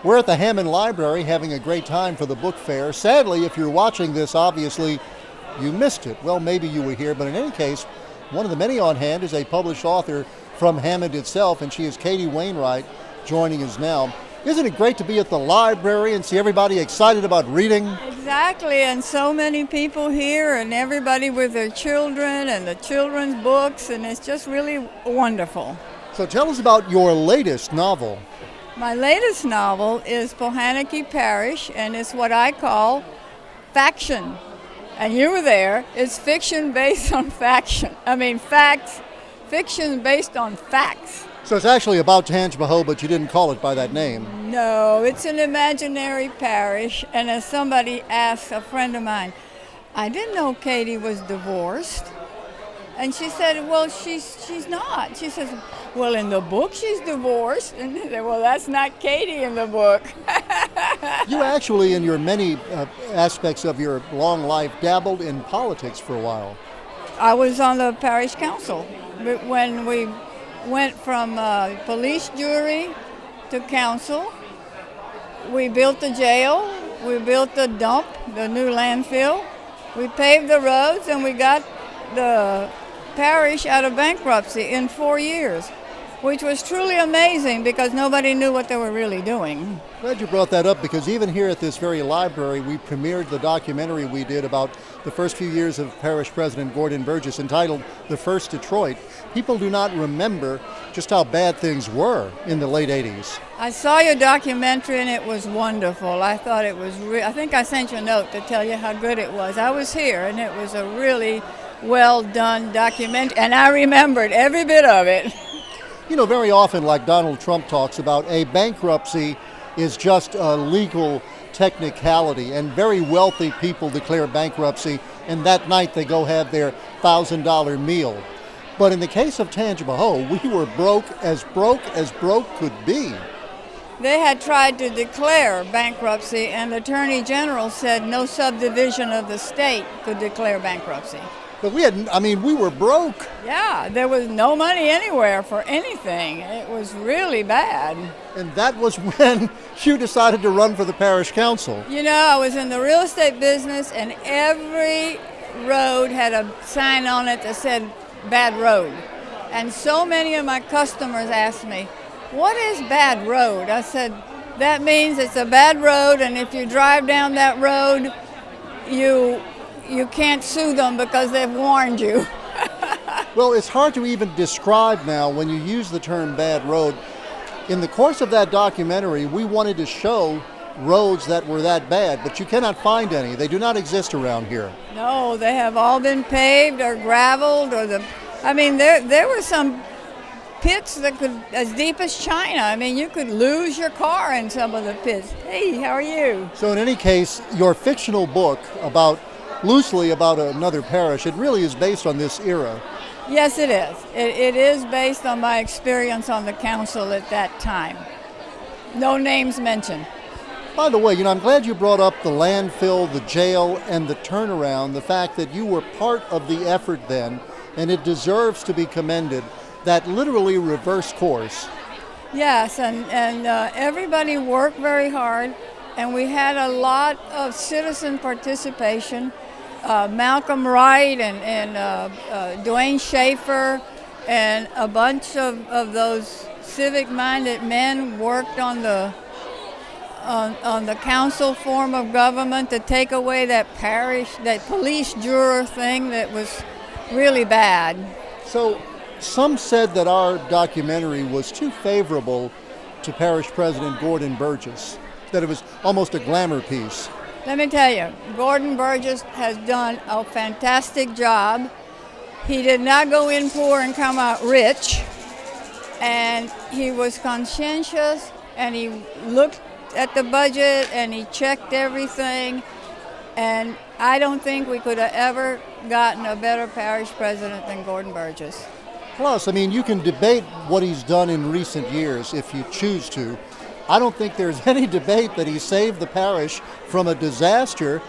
We're at the Hammond Library having a great time for the book fair. Sadly, if you're watching this, obviously, you missed it. Well, maybe you were here, but in any case, one of the many on hand is a published author from Hammond itself, and she is Katie Wainwright, joining us now. Isn't it great to be at the library and see everybody excited about reading? Exactly, and so many people here and everybody with their children and the children's books, and it's just really wonderful. So tell us about your latest novel. My latest novel is Pohaniki Parish, and it's what I call faction. And you were there. It's fiction based on faction. Facts, fiction based on facts. So it's actually about Tangipahoa, but you didn't call it by that name. No, it's an imaginary parish, and as somebody asked a friend of mine, I didn't know Katie was divorced. And she said, well, she's not. She says, well, in the book she's divorced. And I said, well, that's not Katie in the book. You actually, in your many aspects of your long life, dabbled in politics for a while. I was on the parish council when we went from police jury to council. We built the jail. We built the dump, the new landfill. We paved the roads, and we got the parish out of bankruptcy in 4 years, which was truly amazing because nobody knew what they were really doing. Glad you brought that up, because even here at this very library, we premiered the documentary we did about the first few years of Parish President Gordon Burgess, entitled The First Detroit. People do not remember just how bad things were in the late 80s. I saw your documentary and it was wonderful. I thought it was I think I sent you a note to tell you how good it was. I was here and it was a really well done documentary, and I remembered every bit of it. You know, very often, like Donald Trump talks about, a bankruptcy is just a legal technicality, and very wealthy people declare bankruptcy, and that night they go have their $1,000 meal. But in the case of Tangipahoa, we were broke as broke could be. They had tried to declare bankruptcy, and the Attorney General said no subdivision of the state could declare bankruptcy. But we were broke. Yeah, there was no money anywhere for anything. It was really bad. And that was when you decided to run for the parish council. You know, I was in the real estate business, and every road had a sign on it that said bad road. And so many of my customers asked me, what is bad road? I said, that means it's a bad road, and if you drive down that road, you can't sue them because they've warned you. Well, it's hard to even describe now when you use the term bad road. In the course of that documentary, we wanted to show roads that were that bad, but you cannot find any. They do not exist around here. No, they have all been paved or graveled, or there were some pits that could, as deep as China. You could lose your car in some of the pits. Hey, how are you? So in any case, your fictional book loosely about another parish, it really is based on this era. Yes, it is. It is based on my experience on the council at that time. No names mentioned. By the way, I'm glad you brought up the landfill, the jail, and the turnaround, the fact that you were part of the effort then, and it deserves to be commended, that literally reverse course. Yes, and everybody worked very hard, and we had a lot of citizen participation. Malcolm Wright and Dwayne Schaefer and a bunch of those civic-minded men worked on the council form of government to take away that police juror thing that was really bad. So some said that our documentary was too favorable to Parish President Gordon Burgess, that it was almost a glamour piece. Let me tell you, Gordon Burgess has done a fantastic job. He did not go in poor and come out rich, and he was conscientious, and he looked at the budget, and he checked everything, and I don't think we could have ever gotten a better parish president than Gordon Burgess. Plus, you can debate what he's done in recent years if you choose to. I don't think there's any debate that he saved the parish from a disaster.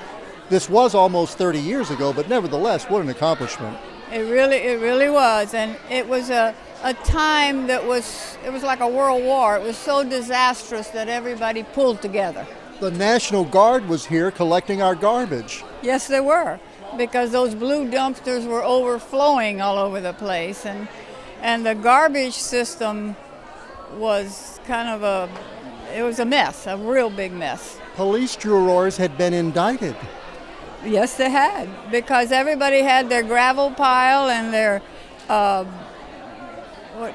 This was almost 30 years ago, but nevertheless, what an accomplishment. It really was, and it was a a time that it was like a world war. It was so disastrous that everybody pulled together. The National Guard was here collecting our garbage. Yes, they were, because those blue dumpsters were overflowing all over the place, and the garbage system was it was a mess, a real big mess. Police jurors had been indicted. Yes, they had, because everybody had their gravel pile and their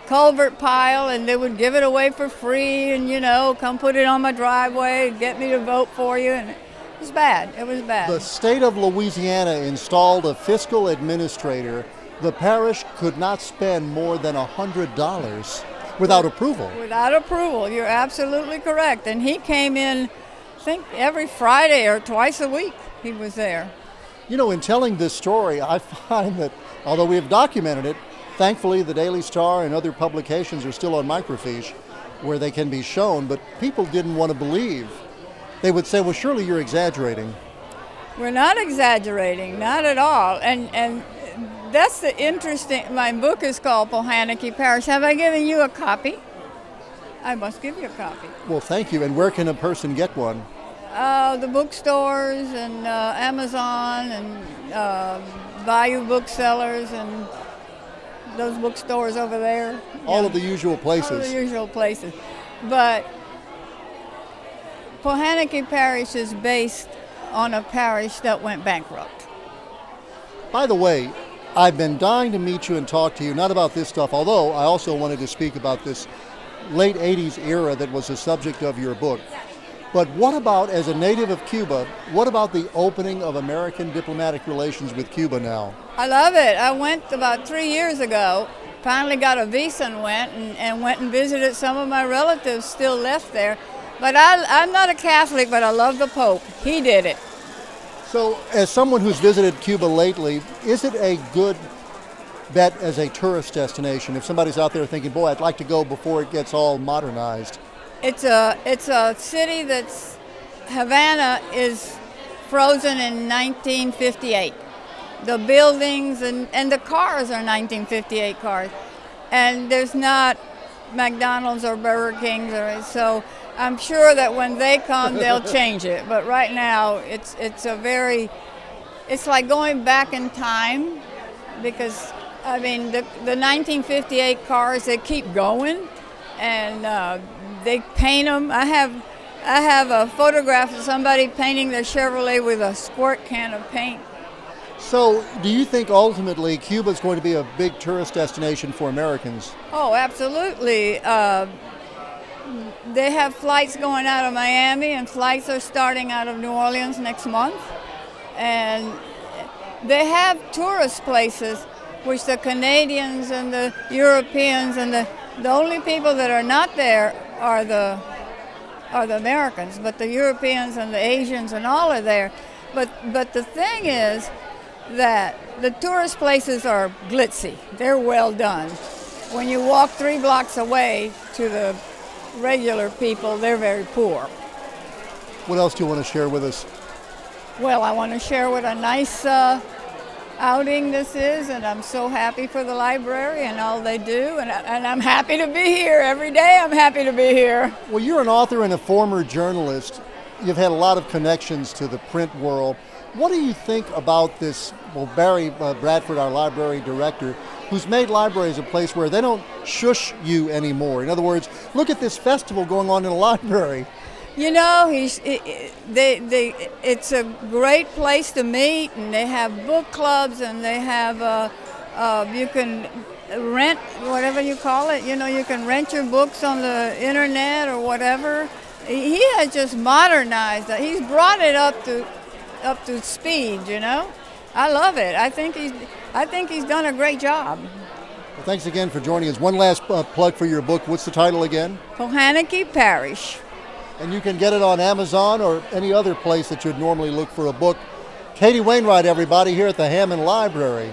culvert pile, and they would give it away for free, and come put it on my driveway, get me to vote for you, and it was bad. It was bad. The state of Louisiana installed a fiscal administrator. The parish could not spend more than $100 without approval. Without approval, you're absolutely correct. And he came in, I think, every Friday or twice a week he was there. In telling this story, I find that although we have documented it, thankfully the Daily Star and other publications are still on microfiche where they can be shown, but people didn't want to believe. They would say, well, surely you're exaggerating. We're not exaggerating, not at all. And that's the interesting, my book is called Pohaniki Parish. Have I given you a copy? I must give you a copy. Well, thank you. And where can a person get one? The bookstores and Amazon and Bayou Booksellers and those bookstores over there. All of the usual places. All the usual places. But Pohaniki Parish is based on a parish that went bankrupt. By the way, I've been dying to meet you and talk to you, not about this stuff, although I also wanted to speak about this late 80s era that was the subject of your book. But what about, as a native of Cuba, what about the opening of American diplomatic relations with Cuba now? I love it. I went about 3 years ago, finally got a visa and went and visited some of my relatives still left there. But I'm not a Catholic, but I love the Pope. He did it. So, as someone who's visited Cuba lately, is it a good bet as a tourist destination if somebody's out there thinking, boy, I'd like to go before it gets all modernized? It's a city that's, Havana is frozen in 1958. The buildings and the cars are 1958 cars. And there's not McDonald's or Burger Kings, so I'm sure that when they come, they'll change it. But right now, it's like going back in time, because I mean the 1958 cars, they keep going, and they paint them. I have a photograph of somebody painting their Chevrolet with a squirt can of paint. So, do you think ultimately Cuba is going to be a big tourist destination for Americans? Oh, absolutely. They have flights going out of Miami, and flights are starting out of New Orleans next month. And they have tourist places, which the Canadians and the Europeans and the only people that are not there are the Americans, but the Europeans and the Asians and all are there. But the thing is that the tourist places are glitzy. They're well done. When you walk 3 blocks away to the regular people, they're very poor. What else do you want to share with us? Well, I want to share what a nice outing this is, and I'm so happy for the library and all they do, and I'm happy to be here. Every day I'm happy to be here. Well, you're an author and a former journalist. You've had a lot of connections to the print world. What do you think about this, Barry Bradford, our library director, who's made libraries a place where they don't shush you anymore? In other words, look at this festival going on in a library. You know, it's a great place to meet, and they have book clubs, and they have, you can rent, whatever you call it, you can rent your books on the internet or whatever. He has just modernized it. He's brought it up to speed, I love it. I think he's done a great job. Well, thanks again for joining us. One last plug for your book. What's the title again? Pohaniki Parish. And you can get it on Amazon or any other place that you'd normally look for a book. Katie Wainwright, everybody, here at the Hammond Library.